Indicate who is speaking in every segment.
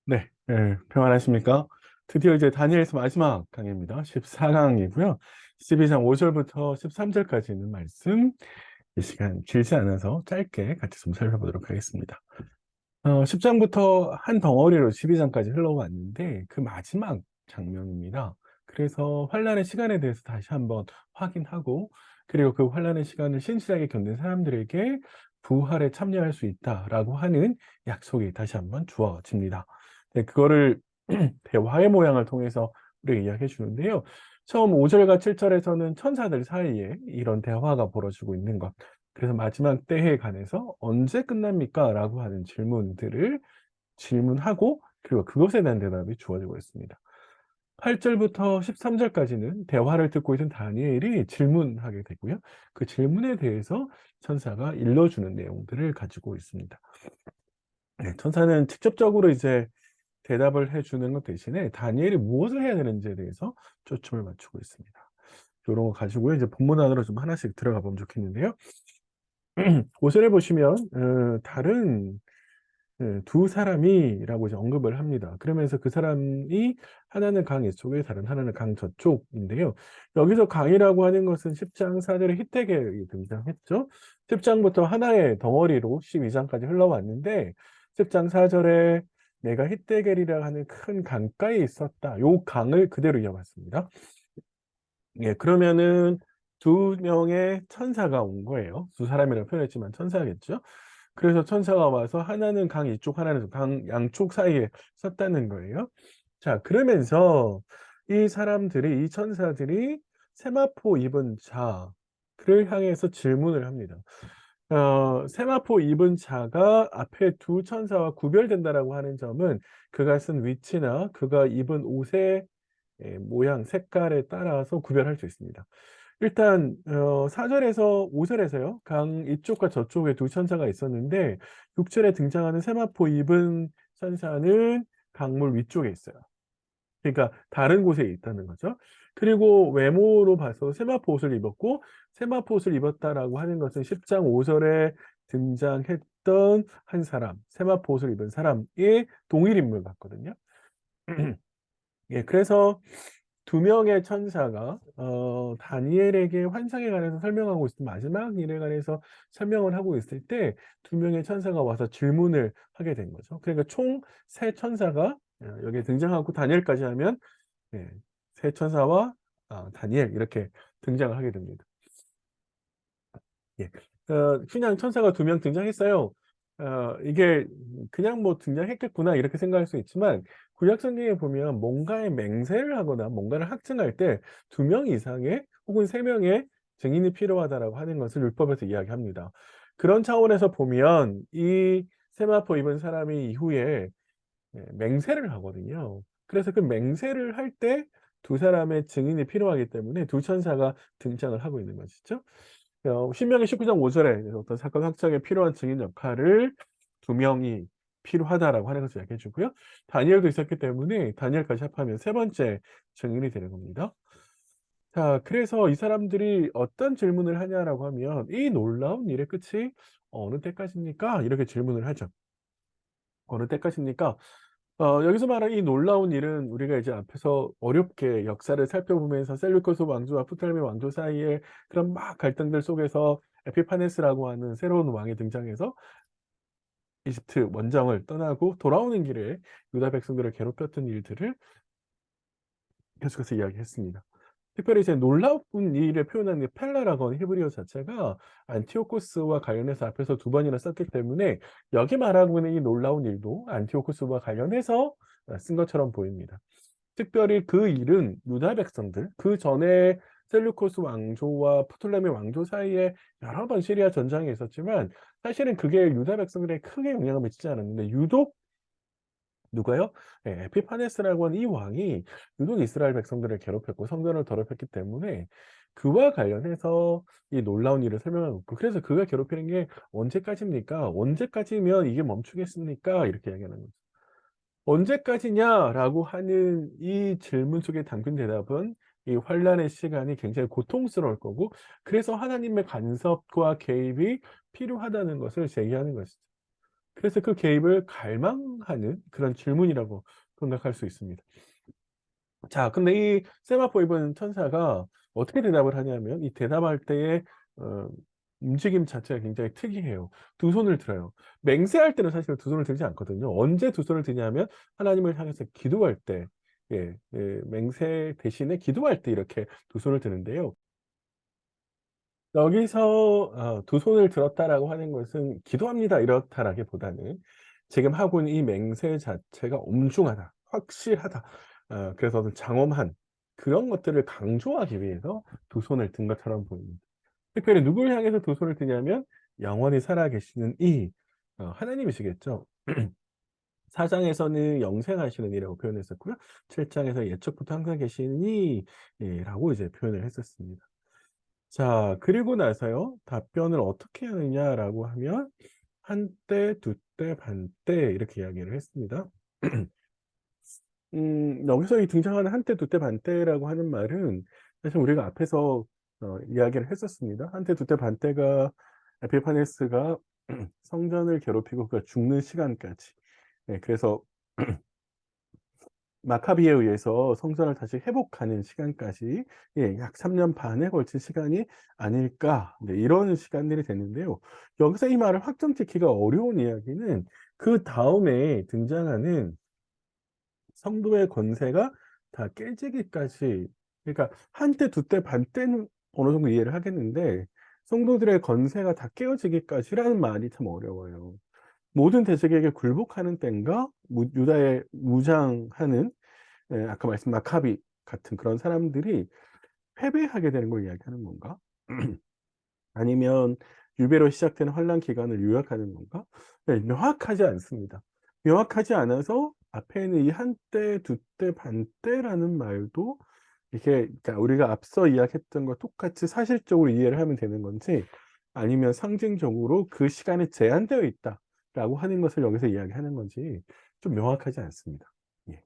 Speaker 1: 네, 평안하십니까? 드디어 이제 다니엘서 마지막 강의입니다. 14강이고요. 12장 5절부터 13절까지 있는 말씀, 이 시간 길지 않아서 짧게 같이 좀 살펴보도록 하겠습니다. 10장부터 한 덩어리로 12장까지 흘러왔는데 그 마지막 장면입니다. 그래서 환란의 시간에 대해서 다시 한번 확인하고, 그리고 그 환란의 시간을 신실하게 견딘 사람들에게 부활에 참여할 수 있다라고 하는 약속이 다시 한번 주어집니다. 네, 그거를 대화의 모양을 통해서 우리가 이야기해 주는데요. 처음 5절과 7절에서는 천사들 사이에 이런 대화가 벌어지고 있는 것. 그래서 마지막 때에 관해서 언제 끝납니까? 라고 하는 질문들을 질문하고, 그리고 그것에 대한 대답이 주어지고 있습니다. 8절부터 13절까지는 대화를 듣고 있는 다니엘이 질문하게 되고요. 그 질문에 대해서 천사가 일러주는 내용들을 가지고 있습니다. 네, 천사는 직접적으로 이제 대답을 해주는 것 대신에 다니엘이 무엇을 해야 되는지에 대해서 초점을 맞추고 있습니다. 이런 거 가지고 이제 본문 안으로 좀 하나씩 들어가 보면 좋겠는데요. 5절에 보시면 다른 두 사람이라고 이제 언급을 합니다. 그러면서 그 사람이 하나는 강 이쪽에 다른 하나는 강 저쪽인데요. 여기서 강이라고 하는 것은 10장 4절에 히데겔이 등장했죠. 10장부터 하나의 덩어리로 12장까지 흘러왔는데 10장 4절에 내가 히데겔이라 하는 큰 강가에 있었다. 요 강을 그대로 이어갔습니다. 예, 그러면은 두 명의 천사가 온 거예요. 두 사람이라고 표현했지만 천사겠죠. 그래서 천사가 와서 하나는 강 이쪽, 하나는 강 양쪽 사이에 섰다는 거예요. 자, 그러면서 이 사람들이, 이 천사들이 세마포 입은 자를 향해서 질문을 합니다. 세마포 입은 자가 앞에 두 천사와 구별된다라고 하는 점은 그가 쓴 위치나 그가 입은 옷의 모양, 색깔에 따라서 구별할 수 있습니다. 일단 4절에서 5절에서요. 강 이쪽과 저쪽에 두 천사가 있었는데 6절에 등장하는 세마포 입은 천사는 강물 위쪽에 있어요. 그러니까 다른 곳에 있다는 거죠. 그리고 외모로 봐서 세마포 옷을 입었고 세마포 옷을 입었다라고 하는 것은 10장 5절에 등장했던 한 사람, 세마포 옷을 입은 사람의 동일 인물 같거든요. 예, 그래서 두 명의 천사가 다니엘에게 환상에 관해서 설명하고 있을 때 마지막 일에 관해서 설명을 하고 있을 때 두 명의 천사가 와서 질문을 하게 된 거죠. 그러니까 총 세 천사가 여기에 등장하고 다니엘까지 하면 예, 세 천사와 다니엘 이렇게 등장을 하게 됩니다. 예. 그냥 천사가 두 명 등장했어요. 이게 그냥 뭐 등장했겠구나 이렇게 생각할 수 있지만 구약 성경에 보면 뭔가의 맹세를 하거나 뭔가를 확증할 때 두 명 이상의 혹은 세 명의 증인이 필요하다라고 하는 것을 율법에서 이야기합니다. 그런 차원에서 보면 이 세마포 입은 사람이 이후에 맹세를 하거든요. 그래서 그 맹세를 할 때 두 사람의 증인이 필요하기 때문에 두 천사가 등장을 하고 있는 것이죠. 신명기 19장 5절에 어떤 사건 확정에 필요한 증인 역할을 두 명이 필요하다라고 하는 것을 이야기해 주고요. 다니엘도 있었기 때문에 다니엘까지 합하면 세 번째 증인이 되는 겁니다. 자, 그래서 이 사람들이 어떤 질문을 하냐라고 하면 이 놀라운 일의 끝이 어느 때까지입니까? 이렇게 질문을 하죠. 어느 때까지입니까? 여기서 말하는 이 놀라운 일은 우리가 이제 앞에서 어렵게 역사를 살펴보면서 셀루커스 왕조와 프톨레미 왕조 사이에 그런 막 갈등들 속에서 에피파네스라고 하는 새로운 왕이 등장해서 이집트 원정을 떠나고 돌아오는 길에 유다 백성들을 괴롭혔던 일들을 계속해서 이야기했습니다. 특별히 이제 놀라운 일을 표현하는 펠라라고 하는 히브리어 자체가 안티오코스와 관련해서 앞에서 두 번이나 썼기 때문에 여기 말하고 있는 이 놀라운 일도 안티오코스와 관련해서 쓴 것처럼 보입니다. 특별히 그 일은 유다 백성들, 그 전에 셀루코스 왕조와 프톨레미 왕조 사이에 여러 번 시리아 전쟁이 있었지만 사실은 그게 유다 백성들에 크게 영향을 미치지 않았는데 유독 누가요? 예, 에피파네스라고 하는 이 왕이 유독 이스라엘 백성들을 괴롭혔고 성전을 더럽혔기 때문에 그와 관련해서 이 놀라운 일을 설명하고 있고 그래서 그가 괴롭히는 게 언제까지입니까? 언제까지면 이게 멈추겠습니까? 이렇게 이야기하는 거죠. 언제까지냐라고 하는 이 질문 속에 담긴 대답은 이 환란의 시간이 굉장히 고통스러울 거고 그래서 하나님의 간섭과 개입이 필요하다는 것을 제기하는 것이죠. 그래서 그 개입을 갈망하는 그런 질문이라고 생각할 수 있습니다. 자, 근데 이 세마포 입은 천사가 어떻게 대답을 하냐면 이 대답할 때의 어 움직임 자체가 굉장히 특이해요. 두 손을 들어요. 맹세할 때는 사실 두 손을 들지 않거든요. 언제 두 손을 드냐면 하나님을 향해서 기도할 때, 맹세 대신에 기도할 때 이렇게 두 손을 드는데요. 여기서 두 손을 들었다라고 하는 것은 "기도합니다." 이렇다라기보다는 지금 하고 있는 이 맹세 자체가 엄중하다, 확실하다, 그래서 어떤 장엄한 그런 것들을 강조하기 위해서 두 손을 든 것처럼 보입니다. 특별히 누구를 향해서 두 손을 드냐면 영원히 살아계시는 이 하나님이시겠죠. 4 장에서는 영생하시는 이라고 표현했었고요. 7 장에서 예적부터 항상 계시는 이 라고 이제 표현을 했었습니다. 자, 그리고 나서요. 답변을 어떻게 하느냐라고 하면 한 때, 두 때, 반 때 이렇게 이야기를 했습니다. 여기서 이 등장하는 한 때, 두 때, 반 때라고 하는 말은 사실 우리가 앞에서 이야기를 했었습니다. 한 때, 두 때, 반 때가 에피파네스가 성전을 괴롭히고 그가 죽는 시간까지. 그래서 마카비에 의해서 성전을 다시 회복하는 시간까지 약 3년 반에 걸친 시간이 아닐까, 이런 시간들이 됐는데요. 여기서 이 말을 확정짓기가 어려운 이야기는 그다음에 등장하는 성도의 권세가 다 깨지기까지, 그러니까 한때 두때 반때는 어느 정도 이해를 하겠는데 성도들의 권세가 다 깨어지기까지라는 말이 참 어려워요. 모든 대적에게 굴복하는 때인가? 유다에 무장하는, 아까 말씀 마카비 같은 그런 사람들이 패배하게 되는 걸 이야기하는 건가? 아니면 유배로 시작되는 환란 기간을 요약하는 건가? 명확하지 않습니다. 명확하지 않아서 앞에 있는 이 한때, 두때, 반때라는 말도 이게, 그러니까 우리가 앞서 이야기했던 거 똑같이 사실적으로 이해를 하면 되는 건지, 아니면 상징적으로 그 시간에 제한되어 있다라고 하는 것을 여기서 이야기하는 건지 좀 명확하지 않습니다. 예.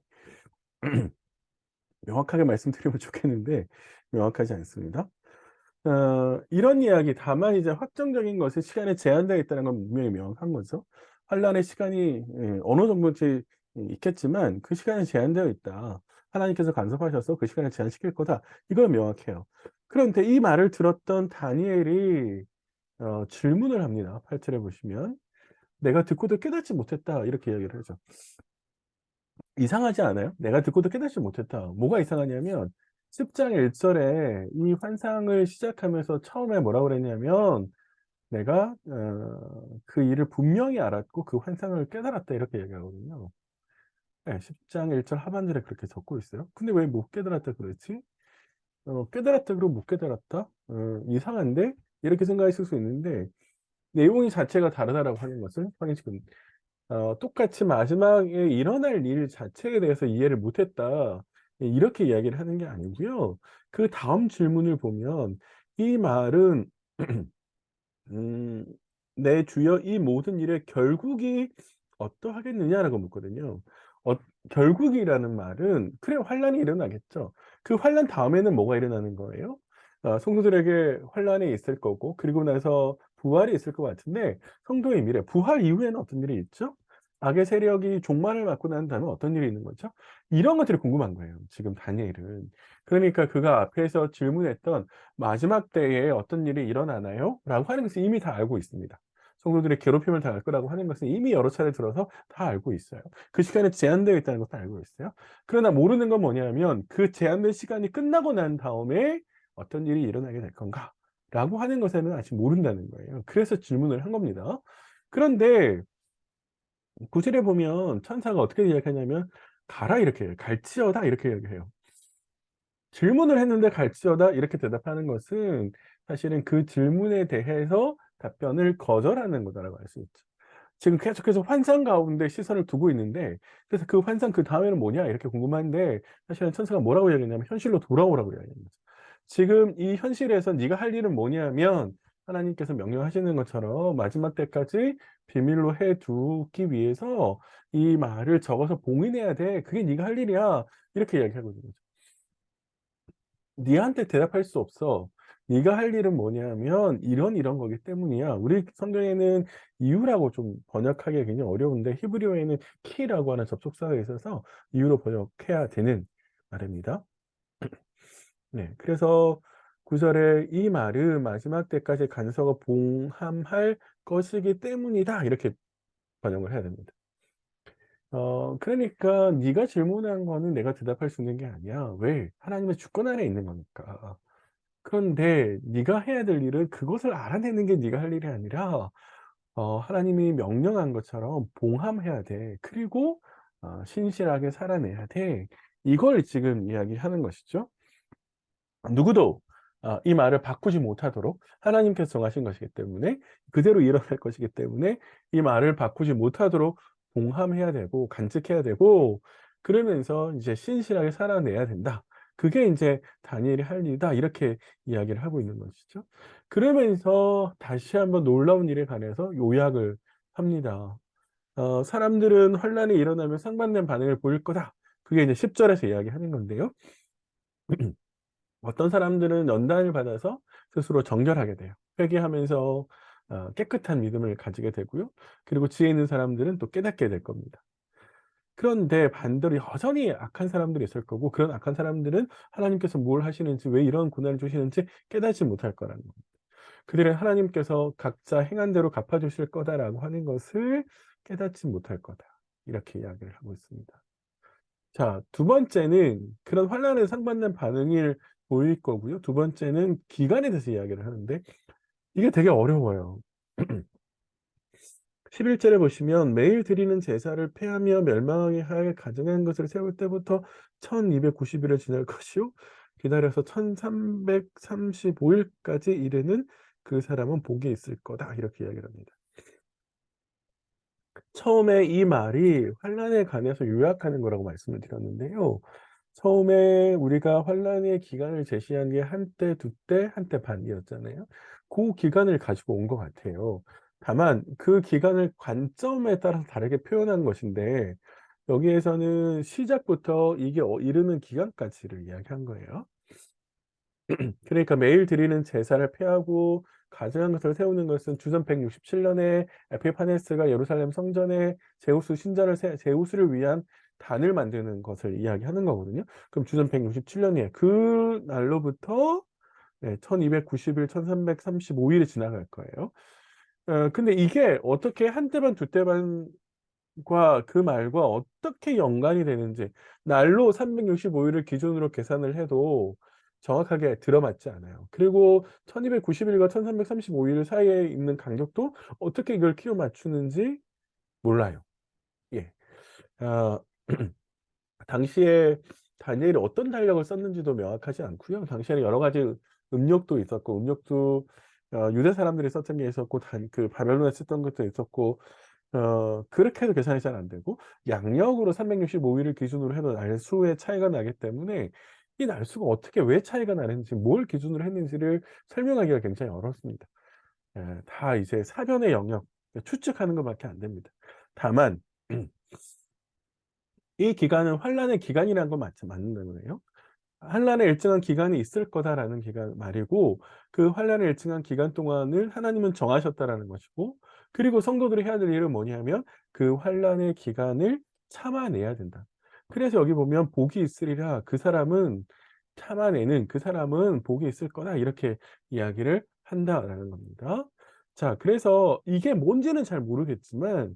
Speaker 1: 명확하게 말씀드리면 좋겠는데 명확하지 않습니다. 이런 이야기, 다만 이제 확정적인 것이 시간에 제한되어 있다는 건 분명히 명확한 거죠. 환란의 시간이 어느 정도인지 있겠지만 그 시간이 제한되어 있다. 하나님께서 간섭하셔서 그 시간을 제한시킬 거다. 이건 명확해요. 그런데 이 말을 들었던 다니엘이 질문을 합니다. 8 절에 보시면 "내가 듣고도 깨닫지 못했다." 이렇게 이야기를 하죠. 이상하지 않아요? 내가 듣고도 깨닫지 못했다. 뭐가 이상하냐면 10장 1 절에 이 환상을 시작하면서 처음에 뭐라고 그랬냐면 "내가 그 일을 분명히 알았고 그 환상을 깨달았다." 이렇게 얘기하거든요. 예. 10장 1절 하반절에 그렇게 적고 있어요. 근데 왜 못 깨달았다 그랬지? '깨달았다 그러고 못 깨달았다? 이상한데?' 이렇게 생각하실 수 있는데 내용이 자체가 다르다라고 하는 것은 형이 지금 똑같이 마지막에 일어날 일 자체에 대해서 이해를 못했다, 이렇게 이야기를 하는 게 아니고요. 그다음 질문을 보면 이 말은 음 "내 주여 이 모든 일의 결국이 어떠하겠느냐?"라고 묻거든요. 어 결국이라는 말은 그래 환란이 일어나겠죠. 그 환란 다음에는 뭐가 일어나는 거예요? 성도들에게 환란이 있을 거고 그리고 나서 부활이 있을 것 같은데 성도의 미래, 부활 이후에는 어떤 일이 있죠? 악의 세력이 종말을 맞고 난 다음에 어떤 일이 있는 거죠? 이런 것들이 궁금한 거예요, 지금 다니엘은. 그러니까 그가 앞에서 질문했던 "마지막 때에 어떤 일이 일어나나요?" 라고 하는 것은 이미 다 알고 있습니다. 성도들의 괴롭힘을 당할 거라고 하는 것은 이미 여러 차례 들어서 다 알고 있어요. 그 시간에 제한되어 있다는 것도 알고 있어요. 그러나 모르는 건 뭐냐면 그 제한된 시간이 끝나고 난 다음에 어떤 일이 일어나게 될 건가라고 하는 것에는 아직 모른다는 거예요. 그래서 질문을 한 겁니다. 그런데 9 절에 보면 천사가 어떻게 이야기하냐면 "가라." 이렇게 해요. "갈지어다." 이렇게 이야기해요. 질문을 했는데 "갈지어다." 이렇게 대답하는 것은 사실은 그 질문에 대해서 답변을 거절하는 거다라고 할 수 있죠. 지금 계속해서 환상 가운데 시선을 두고 있는데, 그래서 "그 환상 그다음에는 뭐냐?" 이렇게 궁금한데 사실은 천사가 뭐라고 이야기했냐면 현실로 돌아오라고 이야기하는 거죠. 지금 이 현실에서 네가 할 일은 뭐냐면 하나님께서 명령하시는 것처럼 마지막 때까지 비밀로 해 두기 위해서 이 말을 적어서 봉인해야 돼. 그게 네가 할 일이야. 이렇게 이야기하거든요. "니한테 대답할 수 없어. 네가 할 일은 뭐냐면 이런 거기 때문이야. 우리 성경에는 이유라고 좀 번역하기가 굉장히 어려운데 히브리어에는 키라고 하는 접속사가 있어서 이유로 번역해야 되는 말입니다. 네. 그래서 9 절에 "이 말은 마지막 때까지 간서가 봉함할 것이기 때문이다." 이렇게 번역을 해야 됩니다. 그러니까 네가 질문한 거는 내가 대답할 수 있는 게 아니야. 왜? 하나님의 주권 아래에 있는 거니까. 그런데 네가 해야 될 일은 그것을 알아내는 게 네가 할 일이 아니라 하나님이 명령한 것처럼 봉함해야 돼. 그리고 신실하게 살아내야 돼. 이걸 지금 이야기하는 것이죠. 누구도 이 말을 바꾸지 못하도록 하나님께서 정하신 것이기 때문에 그대로 일어날 것이기 때문에 이 말을 바꾸지 못하도록 봉함해야 되고 간직해야 되고 그러면서 이제 신실하게 살아내야 된다. 그게 인제 다니엘이 할 일이다. 이렇게 이야기를 하고 있는 것이죠. 그러면서 다시 한번 놀라운 일에 관해서 요약을 합니다. "사람들은 환란이 일어나면 상반된 반응을 보일 거다." 그게 이제 10 절에서 이야기하는 건데요. 어떤 사람들은 연단을 받아서 스스로 정결하게 돼요. 회개하면서 깨끗한 믿음을 가지게 되고요. 그리고 지혜 있는 사람들은 또 깨닫게 될 겁니다. 그런데 반대로 여전히 악한 사람들이 있을 거고 그런 악한 사람들은 하나님께서 뭘 하시는지 왜 이런 고난을 주시는지 깨닫지 못할 거라는 겁니다. 그들은 하나님께서 각자 행한 대로 갚아 주실 거다라고 하는 것을 깨닫지 못할 거다. 이렇게 이야기를 하고 있습니다. 자, 두 번째는 그런 환란에 상반된 반응을 보일 거고요. 두 번째는 기간에 대해서 이야기를 하는데 이게 되게 어려워요. 11 절에 보시면 매일 드리는 제사를 폐하며 멸망하게 할 가증한 것을 세울 때부터 1290 일을 지날 것이요 기다려서 1335 일까지 이르는 그 사람은 복이 있을 거다. 이렇게 이야기를 합니다. 처음에 이 말이 환란에 관해서 요약하는 거라고 말씀을 드렸는데요. 처음에 우리가 환란의 기간을 제시한 게 한때, 두때, 한때 반이었잖아요. 고 기간을 가지고 온 것 같아요. 다만 그 기간을 관점에 따라서 다르게 표현한 것인데 여기에서는 시작부터 이게 이르는 기간까지를 이야기한 거예요. 그러니까 매일 드리는 제사를 폐하고 가증한 것을 세우는 것은 주전 167 년에 에피파네스가 예루살렘 성전에 제우스를 위한 단을 만드는 것을 이야기하는 거거든요. 그럼 주전 167 년이에요. 그 날로부터 네 1290 일 1335 일이 지나갈 거예요. 근데 이게 어떻게 한 때 반 두 때 반과 그 말과 어떻게 연관이 되는지 날로 365 일을 기준으로 계산을 해도 정확하게 들어맞지 않아요. 그리고 1290 일과 1335일 사이에 있는 간격도 어떻게 이걸 끼워 맞추는지 몰라요. 예. 아 당시에 다니엘이 어떤 달력을 썼는지도 명확하지 않고요. 당시에는 여러 가지 음력도 있었고 음력도 유대 사람들이 썼던 게 있었고 바벨론에 썼던 것도 있었고 그렇게 해도 계산이 잘 안 되고 양력으로 365 일을 기준으로 해도 날수의 차이가 나기 때문에 이 날수가 어떻게 왜 차이가 나는지 뭘 기준으로 했는지를 설명하기가 굉장히 어렵습니다. 예 다 이제 사변의 영역 추측하는 것 밖에 안 됩니다. 다만 이 기간은 환란의 기간이라는 건 맞는 거예요. 환란의 일정한 기간이 있을 거다라는 기간 말이고 그 환란의 일정한 기간 동안을 하나님은 정하셨다라는 것이고 그리고 성도들이 해야 될 일은 뭐냐면 그 환란의 기간을 참아내야 된다. 그래서 여기 보면 복이 있으리라 그 사람은 복이 있을 거다 이렇게 이야기를 한다라는 겁니다. 자, 그래서 이게 뭔지는 잘 모르겠지만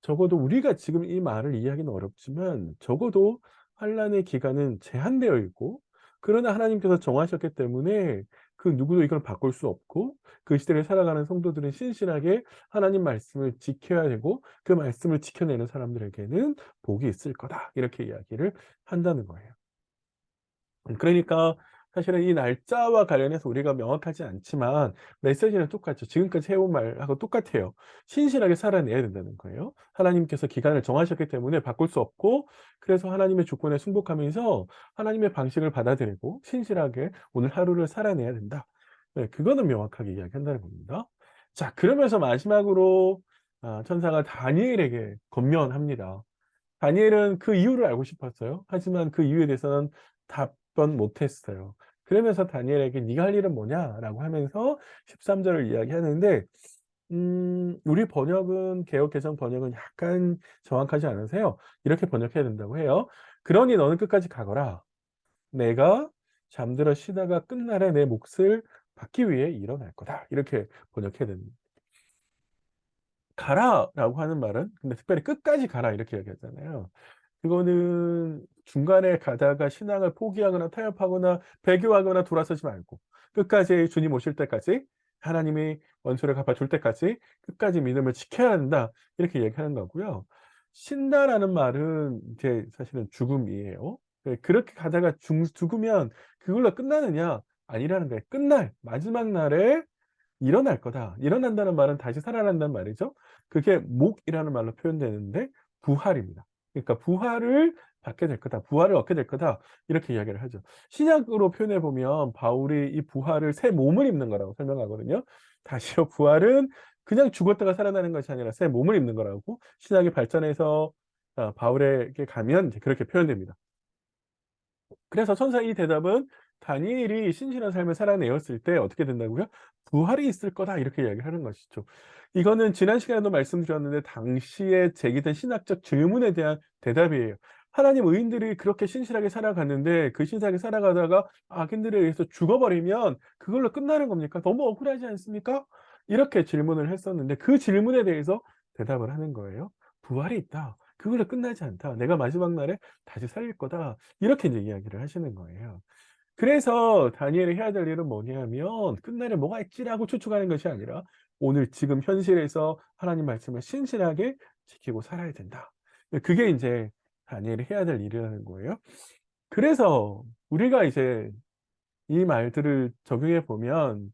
Speaker 1: 적어도 우리가 지금 이 말을 이해하기는 어렵지만 적어도 환란의 기간은 제한되어 있고 그러나 하나님께서 정하셨기 때문에 그 누구도 이걸 바꿀 수 없고 그 시대를 살아가는 성도들은 신실하게 하나님 말씀을 지켜야 되고 그 말씀을 지켜내는 사람들에게는 복이 있을 거다. 이렇게 이야기를 한다는 거예요. 그러니까 사실은 이 날짜와 관련해서 우리가 명확하지 않지만 메시지는 똑같죠. 지금까지 해온 말하고 똑같아요. 신실하게 살아내야 된다는 거예요. 하나님께서 기간을 정하셨기 때문에 바꿀 수 없고 그래서 하나님의 주권에 순복하면서 하나님의 방식을 받아들이고 신실하게 오늘 하루를 살아내야 된다. 네, 그거는 명확하게 이야기한다는 겁니다. 자, 그러면서 마지막으로 천사가 다니엘에게 권면합니다. 다니엘은 그 이유를 알고 싶었어요. 하지만 그 이유에 대해서는 답변 못 했어요. 그러면서 다니엘에게 네가 할 일은 뭐냐라고 하면서 13절을 이야기하는데 우리 번역은 개역 개정 번역은 약간 정확하지 않으세요. 이렇게 번역해야 된다고 해요. 그러니 너는 끝까지 가거라. 내가 잠들어 쉬다가 끝날에 내 몫을 받기 위해 일어날 거다. 이렇게 번역해야 됩니다. 가라라고 하는 말은 근데 특별히 끝까지 가라 이렇게 얘기하잖아요. 그거는 중간에 가다가 신앙을 포기하거나 타협하거나 배교하거나 돌아서지 말고 끝까지 주님 오실 때까지 하나님이 원수를 갚아줄 때까지 끝까지 믿음을 지켜야 한다. 이렇게 얘기하는 거고요. 신다라는 말은 이제 사실은 죽음이에요. 네, 그렇게 가다가 죽으면 그걸로 끝나느냐? 아니라는 거예요. 끝날 마지막 날에 일어날 거다. 일어난다는 말은 다시 살아난다는 말이죠. 그게 목이라는 말로 표현되는데 부활입니다. 그러니까 부활을 받게 될 거다. 부활을 얻게 될 거다. 이렇게 이야기를 하죠. 신약으로 표현해 보면 바울이 이 부활을 새 몸을 입는 거라고 설명하거든요. 다시요. 부활은 그냥 죽었다가 살아나는 것이 아니라 새 몸을 입는 거라고 신약이 발전해서 바울에게 가면 이제 그렇게 표현됩니다. 그래서 천사 이 대답은 다니엘이 신실한 삶을 살아내었을 때 어떻게 된다고요? 부활이 있을 거다 이렇게 이야기를 하는 것이죠. 이거는 지난 시간에도 말씀드렸는데 당시에 제기된 신학적 질문에 대한 대답이에요. 하나님 의인들이 그렇게 신실하게 살아갔는데 그 신실하게 살아가다가 악인들에 의해서 죽어버리면 그걸로 끝나는 겁니까? 너무 억울하지 않습니까? 이렇게 질문을 했었는데 그 질문에 대해서 대답을 하는 거예요. 부활이 있다. 그걸로 끝나지 않다. 내가 마지막 날에 다시 살릴 거다. 이렇게 이제 이야기를 하시는 거예요. 그래서 다니엘이 해야 될 일은 뭐냐면 끝날에 뭐가 있지라고 추측하는 것이 아니라 오늘 지금 현실에서 하나님 말씀을 신실하게 지키고 살아야 된다. 그게 이제 다니엘이 해야 될 일이라는 거예요. 그래서 우리가 이제 이 말들을 적용해 보면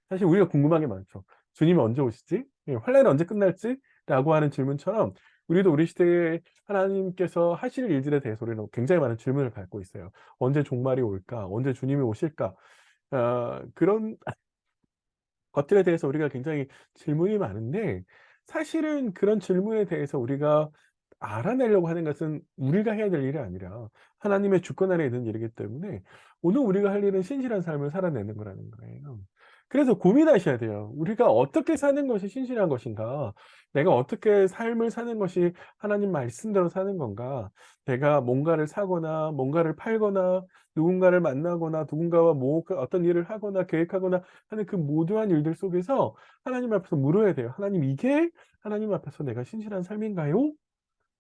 Speaker 1: 사실 우리가 궁금한 게 많죠. 주님이 언제 오시지? 예, 환란이 언제 끝날지? 라고 하는 질문처럼 우리도 우리 시대에 하나님께서 하실 일들에 대해서 우리는 굉장히 많은 질문을 갖고 있어요. 언제 종말이 올까? 언제 주님이 오실까? 그런 것들에 대해서 우리가 굉장히 질문이 많은데 사실은 그런 질문에 대해서 우리가 알아내려고 하는 것은 우리가 해야 될 일이 아니라 하나님의 주권 아래 있는 일이기 때문에 오늘 우리가 할 일은 신실한 삶을 살아내는 거라는 거예요. 그래서 고민하셔야 돼요. 우리가 어떻게 사는 것이 신실한 것인가? 내가 어떻게 삶을 사는 것이 하나님 말씀대로 사는 건가? 내가 뭔가를 사거나 뭔가를 팔거나 누군가를 만나거나 누군가와 뭐 어떤 일을 하거나 계획하거나 하는 그 모두한 일들 속에서 하나님 앞에서 물어야 돼요. 하나님 이게 하나님 앞에서 내가 신실한 삶인가요?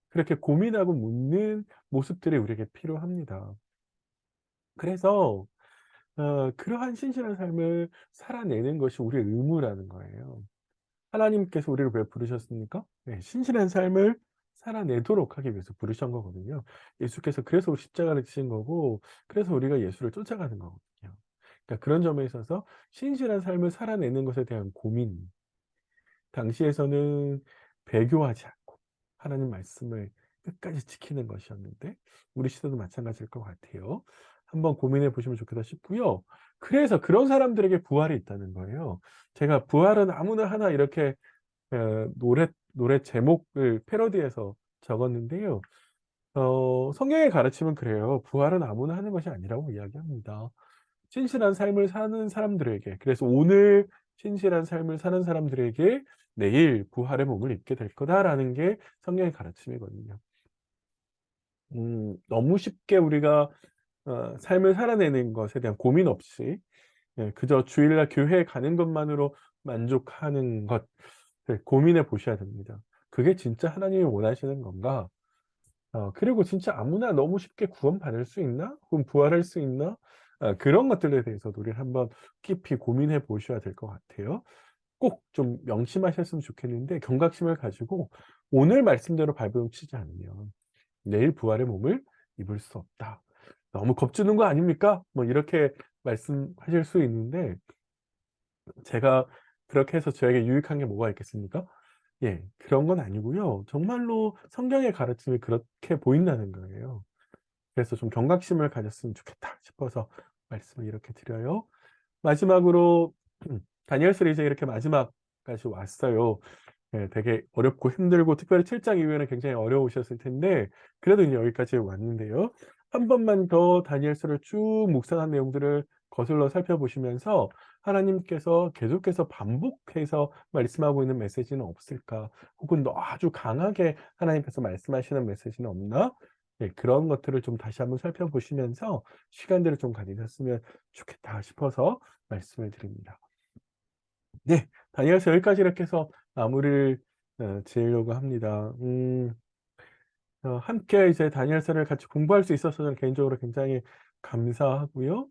Speaker 1: 그렇게 고민하고 묻는 모습들이 우리에게 필요합니다. 그래서 그러한 신실한 삶을 살아내는 것이 우리의 의무라는 거예요. 하나님께서 우리를 왜 부르셨습니까? 네, 신실한 삶을 살아내도록 하기 위해서 부르신 거거든요. 예수께서 그래서 십자가를 지신 거고 그래서 우리가 예수를 쫓아가는 거거든요. 그러니까 그런 점에 있어서 신실한 삶을 살아내는 것에 대한 고민, 당시에서는 배교하지 않고 하나님 말씀을 끝까지 지키는 것이었는데 우리 시대도 마찬가지일 것 같아요. 한번 고민해 보시면 좋겠다 싶고요. 그래서 그런 사람들에게 부활이 있다는 거예요. 제가 부활은 아무나 하나 이렇게 노래 제목을 패러디해서 적었는데요. 성경의 가르침은 그래요. 부활은 아무나 하는 것이 아니라고 이야기합니다. 신실한 삶을 사는 사람들에게, 그래서 오늘 신실한 삶을 사는 사람들에게 내일 부활의 몸을 입게 될 거다라는 게 성경의 가르침이거든요. 너무 쉽게 우리가 삶을 살아내는 것에 대한 고민 없이 그저 주일날 교회에 가는 것만으로 만족하는 것 고민해 보셔야 됩니다. 그게 진짜 하나님이 원하시는 건가? 그리고 진짜 아무나 너무 쉽게 구원받을 수 있나? 혹은 부활할 수 있나? 그런 것들에 대해서도 우리를 한번 깊이 고민해 보셔야 될 것 같아요. 꼭 좀 명심하셨으면 좋겠는데 경각심을 가지고 오늘 말씀대로 발버둥치지 않으면 내일 부활의 몸을 입을 수 없다. 너무 겁주는 거 아닙니까? 뭐 이렇게 말씀하실 수 있는데 제가 그렇게 해서 저에게 유익한 게 뭐가 있겠습니까? 예. 그런 건 아니고요. 정말로 성경의 가르침이 그렇게 보인다는 거예요. 그래서 좀 경각심을 가졌으면 좋겠다 싶어서 말씀을 이렇게 드려요. 마지막으로 다니엘서를 이제 이렇게 마지막까지 왔어요. 예, 되게 어렵고 힘들고 특별히 7장 이후에는 굉장히 어려우셨을 텐데 그래도 이제 여기까지 왔는데요. 한 번만 더 다니엘서를 쭉 묵상한 내용들을 거슬러 살펴보시면서 하나님께서 계속해서 반복해서 말씀하고 있는 메시지는 없을까? 혹은 또 아주 강하게 하나님께서 말씀하시는 메시지는 없나? 예, 그런 것들을 좀 다시 한번 살펴보시면서 시간들을 좀 가지셨으면 좋겠다 싶어서 말씀을 드립니다. 네. 다니엘서 여기까지 이렇게 해서 마무리를 지으려고 합니다. 함께 이제 다니엘서를 같이 공부할 수 있어서 저는 개인적으로 굉장히 감사하고요.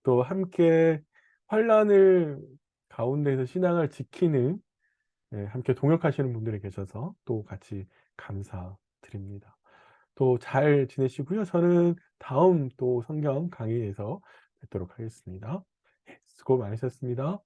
Speaker 1: 또 함께 환란을 가운데에서 신앙을 지키는, 예, 함께 동역하시는 분들이 계셔서 또 같이 감사드립니다. 또 잘 지내시고요. 저는 다음 또 성경 강의에서 뵙도록 하겠습니다. 예, 수고 많으셨습니다.